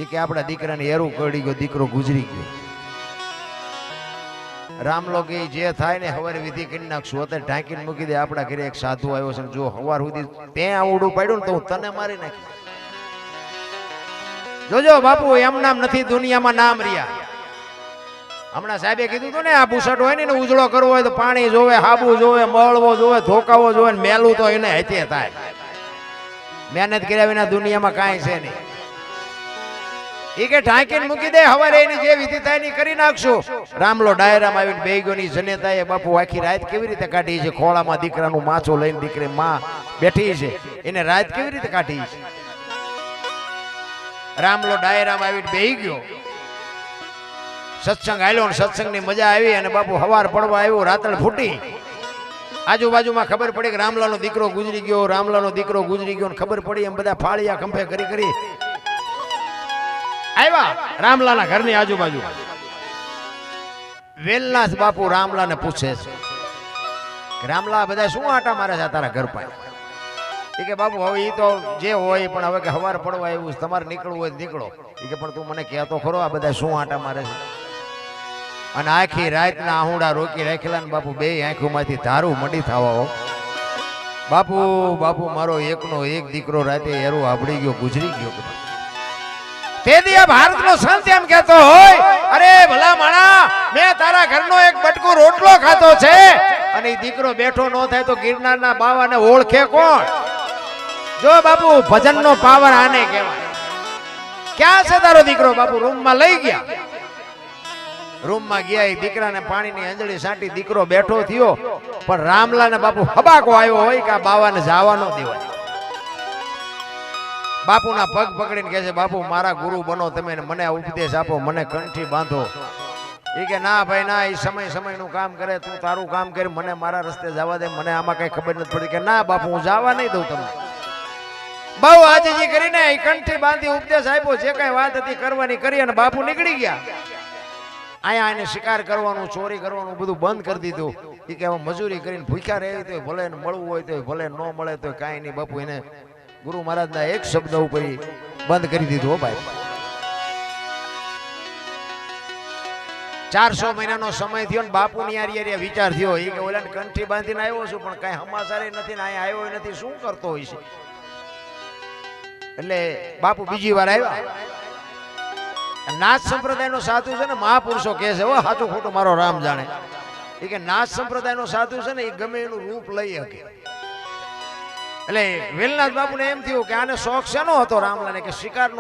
એ કે આપણા દીકરાને એરું કડી ગયો, દીકરો ગુજરી ગયો. રામલો કે જે થાય ને હવારે વિધિ કરી નાખશું, અત્યારે ઢાંકીને મૂકી દે. આપણા ઘરે એક સાધુ આવ્યો છે, જો હવાર સુધી ત્યાં આવડું પાડ્યું ને તો હું તને મારી નાખી. જોજો બાપુ, એમ નામ નથી દુનિયામાં નામ રહ્યા. હમણાં સાહેબે કીધું હતું ને, આ બુસટ હોય ને ઉજળો કરવો હોય તો પાણી જોવે, હાબુ જોવે, મળવો જોવે, ધોકાવો જોવે, મેલું તો એને હેતે થાય. મહેનત કર્યા વિના દુનિયામાં કાંઈ છે નહીં. એ કે ઢાંકીને મૂકી દે, હવારે એની જે વિધિ થાય એની કરી નાખશું. રામલો ડાયરામાં આવીને બેહી ગયો. ની જનેતાએ બાપુ આખી રાત કેવી રીતે કાઢી છે? ખોળામાં દીકરાનું માછો લઈને દીકરી માં બેઠી છે, એને રાત કેવી રીતે કાઢી છે? રામલો ડાયરામાં આવીને બેહી ગયો. સત્સંગ આલ્યો ને સત્સંગની મજા આવી અને બાપુ હવાર પડવા આવ્યો, રાતળ ફૂટી. આજુબાજુમાં ખબર પડી કે રામલાનો દીકરો ગુજરી ગયો, રામલાનો દીકરો ગુજરી ગયો. ખબર પડી એમ બધા ફાળિયા ખંભે કરી કરી આવ્યા રામલાના ઘરની આજુબાજુ. વેલનાથ બાપુ રામલાને પૂછે છે કે રામલા, બધા શું આટા મારે છે તારા ઘર પાસે? એ કે બાપુ હવે એ તો જે હોય, પણ હવે કે હવાર પડવા આવ્યું, તમારે નીકળવું હોય નીકળો. એ કે પણ તું મને કહેતો ખરો આ બધા શું આટા મારે છે? અને આખી રાતના આહુડા રોકી રાખેલા ને બાપુ બે આંખોમાંથી ધારું મડી થવા. બાપુ બાપુ મારો એકનો એક દીકરો રાતે એરું આપડી ગયો, ગુજરી ગયો. તે દી ભારતનો સંત એમ કહેતો હોય, અરે ભલા માણા, મેં તારા ઘરનો એક બટકું રોટલો ખાતો છે. અને દીકરો બેઠો ન થાય તો ગિરનારના બાવાને ઓળખે કોણ? જો બાપુ, ભજનનો પાવર આને કહેવાય. ક્યાં છે તારો દીકરો? બાપુ રૂમમાં લઈ ગયા. રૂમમાં ગયા, એ દીકરાને પાણીની અંજળી સાંટી દીકરો બેઠો થયો. પણ રામલાને બાપુ હબાકો આવ્યો હોય કે આ બાવાને જવા ન દેવાય. બાપુના પગ પકડીને કહે છે, બાપુ મારા ગુરુ બનો તમે, મને ઉપદેશ આપો, મને કંઠી બાંધો. એ કે ના ભાઈ ના, એ સમયનું કામ કરે, તું તારું કામ કરી, મને મારા રસ્તે જવા દે, મને આમાં કઈ ખબર નથી પડી. કે ના બાપુ, હું જવા નહીં દઉં તમને. બહુ આજીજી કરીને કંઠી બાંધી ઉપદેશ આપ્યો, જે કઈ વાત હતી કરવાની કરી, અને બાપુ નીકળી ગયા. અહીંયા એને શિકાર કરવાનું, ચોરી કરવાનું બધું બંધ કરી દીધું. એ કે મજૂરી કરીને ભૂખ્યા રહેવી તો ભલે, મળવું હોય તો ભલે, ન મળે તો કાંઈ નહીં. બાપુ એને ગુરુ મહારાજના એક શબ્દ ઉપર બંધ કરી દીધું. ભાઈ 400 મહિનાનો સમય થયો ને બાપુની યાર વિચાર થયો. એ કે ઓલાને કંઠી બાંધીને આવ્યો છું, પણ કઈ સમાચાર નથી ને અહીંયા આવ્યો નથી, શું કરતો હોય છે? એટલે બાપુ બીજી વાર આવ્યા. નાથ સંપ્રદાયનો સાધુ છે ને, મહાપુરુષો કહે છે, હો સાચું ખોટું મારો રામ જાણે. એ કે નાથ સંપ્રદાયનો સાધુ છે ને, એ ગમે એનું રૂપ લઈ શકે. એટલે વેલનાથ બાપુને એમ થયું કે આને શોખ શેનો હતો રામલાને? કે શિકારનો.